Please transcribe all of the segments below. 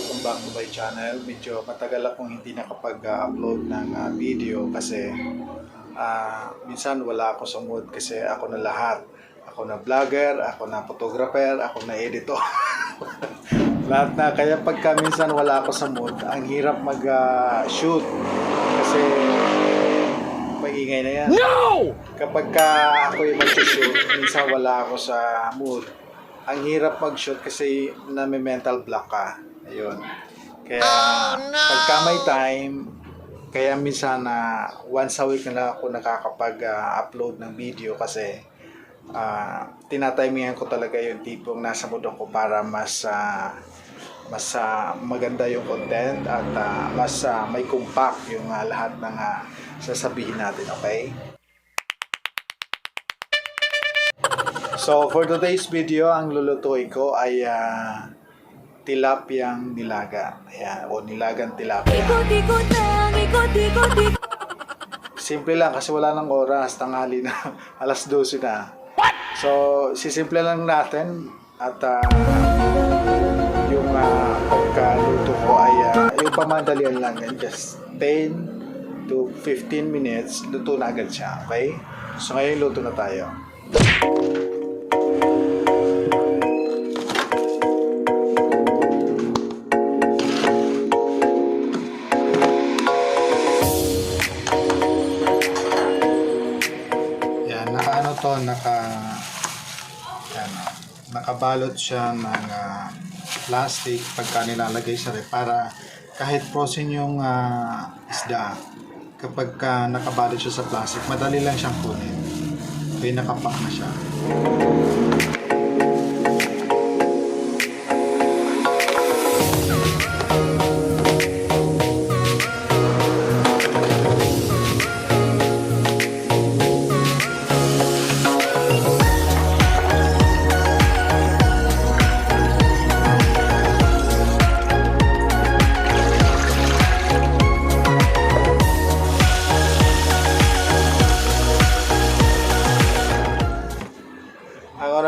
welcome back to my channel. Medyo matagal akong hindi nakapag-upload ng video kasi minsan wala ako sa mood kasi ako na lahat. Ako na vlogger, ako na photographer, ako na editor. Lahat na. Kaya pagka minsan wala ako sa mood, ang hirap mag-shoot kasi maingay na yan. No! Kapag ako yung mag-shoot, minsan wala ako sa mood. Ang hirap mag-shoot kasi mental block ka. Ayun. Kaya pagka may time, kaya minsan once a week na lang ako nakakapag-upload ng video kasi tinatimingan ko talaga yung tipong nasa mood ako para mas maganda yung content at mas may compact yung lahat ng sasabihin natin, okay? So, for today's video, ang lulutuin ko ay tilapyang nilaga. Ayan, o nilagang tilapia. Simple lang kasi wala nang oras, tanghali na, alas 12 na. So, sisimple lang natin at yung pagkaluto ko ay yung pamandalian lang yan, just 10 to 15 minutes, luto na agad siya, okay? So, ngayon luto na tayo. Nakabalot siya ng plastic pagka nilalagay sa ref para kahit frozen yung isda, kapag nakabalot siya sa plastic, madali lang siyang kunin. Kaya nakapak na siya.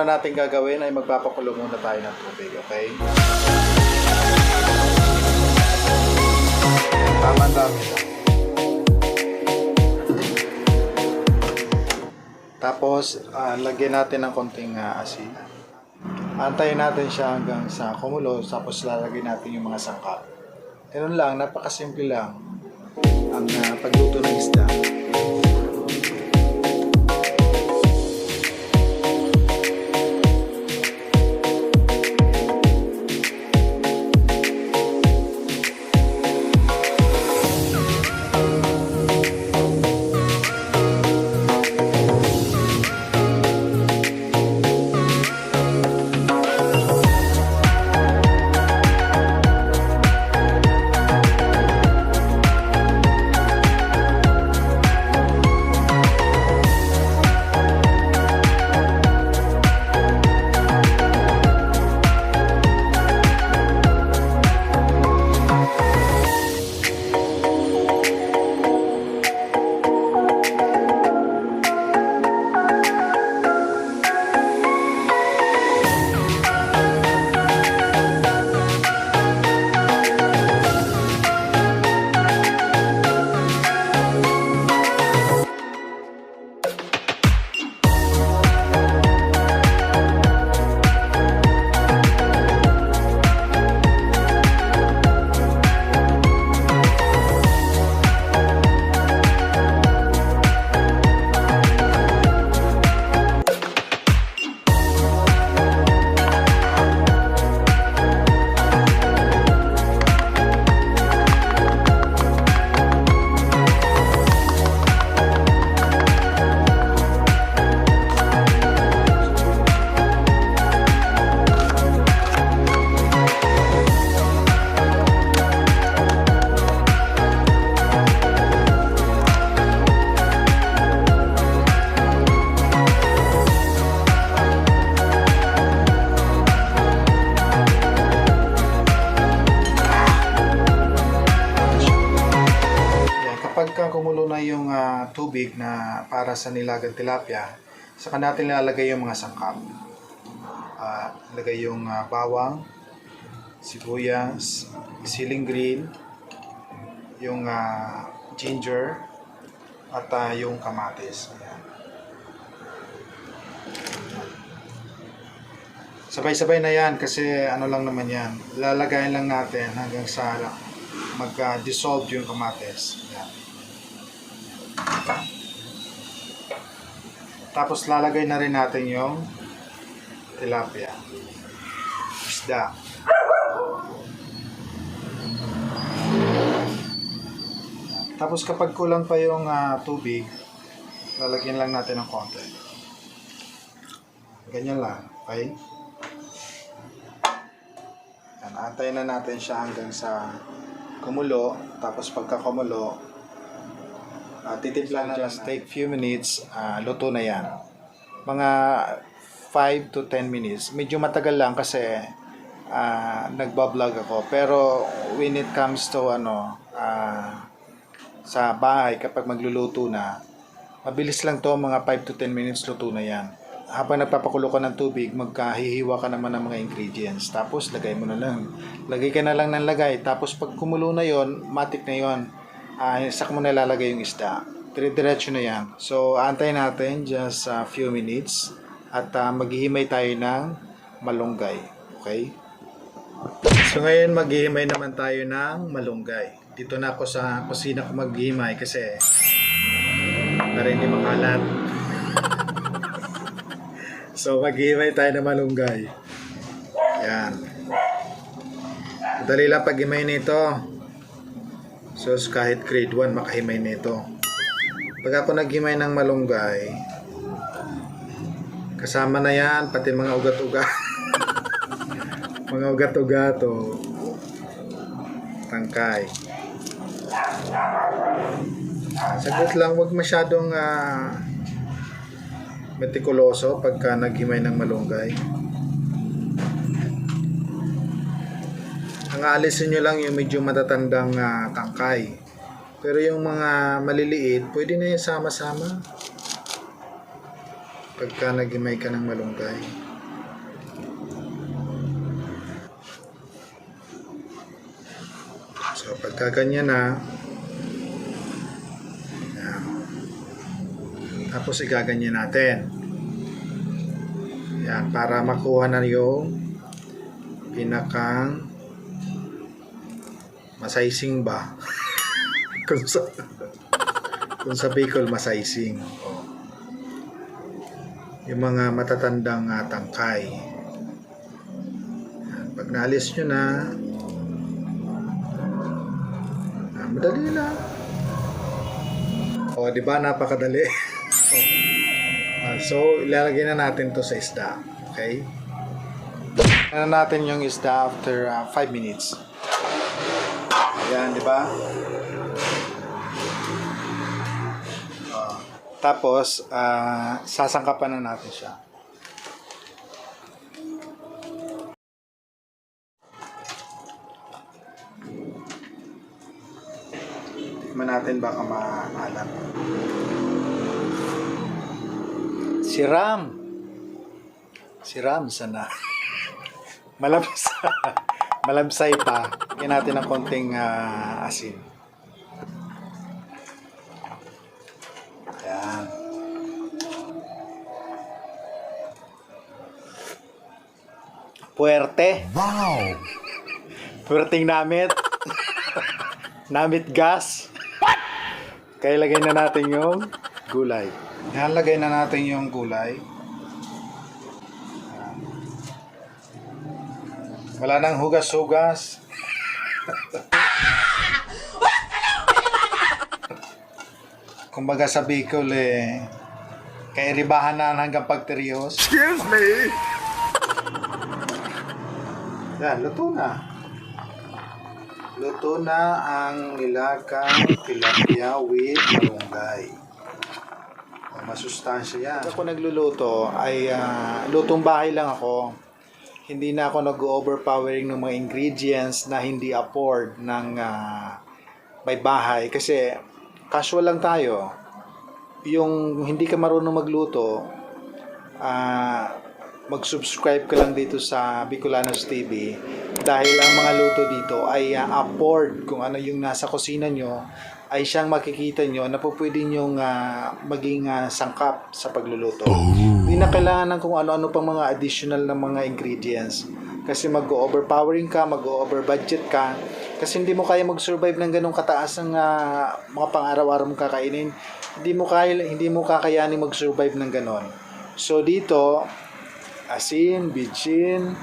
Natin gagawin ay magpapakulo muna tayo ng tubig, okay? Tamang dami lang. Tapos, lagyan natin ng konting asin. Antayin natin siya hanggang sa kumulo, tapos lalagyan natin yung mga sangkap. Ganun lang, napakasimple lang ang pagluto ng isda. Kumulo na yung tubig na para sa nilagang tilapia, saka natin nilalagay yung mga sangkap. Lagay yung bawang, sibuyas, siling green, yung ginger, at yung kamatis. Ayan. Sabay-sabay na yan kasi ano lang naman yan. Lalagayin lang natin hanggang sa mag-dissolve yung kamatis. Ayan. Tapos lalagay na rin natin yung tilapia. Isda. Tapos kapag kulang pa yung tubig, lalagyan lang natin ng konti. Ganyan lang. Okay? Yan, antayin na natin siya hanggang sa kumulo. Tapos pagka kumulo, titimpla na just take few minutes, luto na yan. Mga 5 to 10 minutes. Medyo matagal lang kasi nagbablog ako. Pero when it comes to sa bahay, kapag magluluto na, mabilis lang to, mga 5 to 10 minutes luto na yan. Habang nagpapakulo ka ng tubig, magkahihiwa ka naman ng mga ingredients. Tapos lagay mo na lang. Lagay ka na lang ng lagay. Tapos pag kumulo na yon, matik na yon. Saka mo na lalagay yung isda. Dire-diretso na yan. So, antayin natin just a few minutes. At maghihimay tayo ng malunggay. Okay? So, ngayon maghihimay naman tayo ng malunggay. Dito na ako sa kusina ko maghihimay kasi para hindi makalat. So, maghihimay tayo ng malunggay. Yan. Madali lang paghimay nito. So, kahit grade 1, makahimay nito. Pag ako naghimay ng malunggay, kasama na yan, pati mga ugat-ugat. Mga ugat-ugat o tangkay. Sagot lang, wag masyadong metikuloso pagka naghimay ng malunggay. Ang aalisin nyo lang yung medyo matatandang tangkay. Pero yung mga maliliit, pwede na yung sama-sama pagka naghimay ka ng malunggay. So pagka ganyan na, yan. Tapos igaganyan natin. Yan, para makuha na yung pinakang masaysing ba? kung sa Bicol, masaysing. Yung mga matatandang tangkay. Yan, pag naalis nyo na, madali lang. O, di ba? Napakadali. So, ilalagay na natin to sa isda. Okay? Ano natin yung isda after 5 minutes. Ayan, di ba? Tapos, sasangkapan na natin siya. Tikman natin baka maalat. Si Ram sana. Malamsay pa. Kaya natin ng konting asin. Ayan. Puwerte. Wow! Puwerteng namit. Namit gas. What? Kaya lagay na natin yung gulay. Yan, lagay na natin yung gulay. Wala nang hugas-hugas. Kumbaga sa Bicol kaya ribahan na hanggang pagterios. Excuse me! Yan, luto na. Luto na ang nilagang tilapia with malunggay. Masustansya yan. Ako nagluluto ay lutong bahay lang ako. Hindi na ako nag-overpowering ng mga ingredients na hindi afford ng may bahay. Kasi casual lang tayo. Yung hindi ka marunong magluto, mag-subscribe ka lang dito sa Bicolanos TV Dahil ang mga luto dito ay afford kung ano yung nasa kusina nyo, ay siyang makikita nyo na po pwede nyong maging sangkap sa pagluluto. Hindi na kailangan ng kung ano-ano pang mga additional na mga ingredients. Kasi mag-overpowering ka, mag-over-budget ka. Kasi hindi mo kaya mag-survive ng ganong kataas ng mga pang-araw-araw mong kakainin. Hindi mo kakayanin mag-survive ng ganon. So dito, asin, bitchin,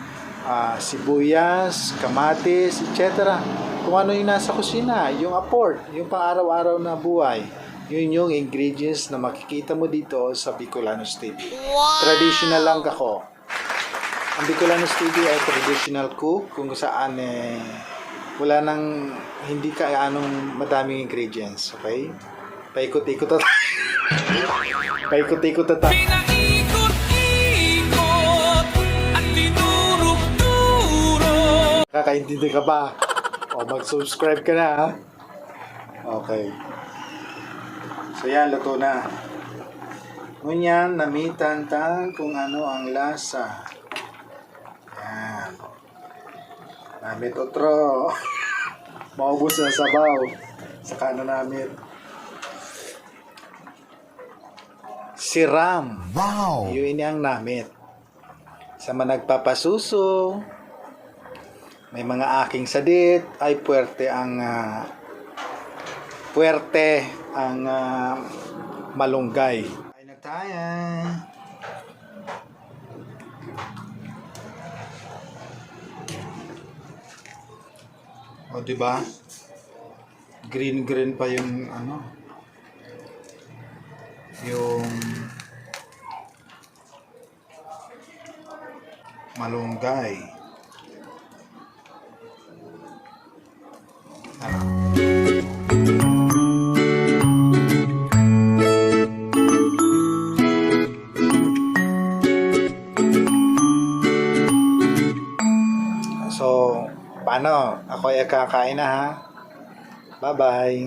sibuyas, kamatis, etc. Kung ano yung nasa kusina, yung afford, yung pang-araw-araw na buhay. Yun yung ingredients na makikita mo dito sa Bicolanos TV. Wow! Traditional lang ako. Ang Bicolanos TV ay traditional cook kung saan wala nang hindi ka anong madaming ingredients. Okay? Paikot-ikot na tayo. Paikot-ikot na tayo. Kakaintindi ka ba? O mag-subscribe ka na, ha? Okay. So yan, luto na. Ngunyan, namitan tang kung ano ang lasa. Yan. Namit otro. Maubos na sabaw. Saka na namit. Siram. Wow! Yun ang namit. Sa mga nagpapasuso, may mga aking sadit, ay puwerte ang malunggay. Ay na tayo. O diba? Green pa yung yung malunggay. So, paano? Ako ay kakain na, ha? Bye-bye.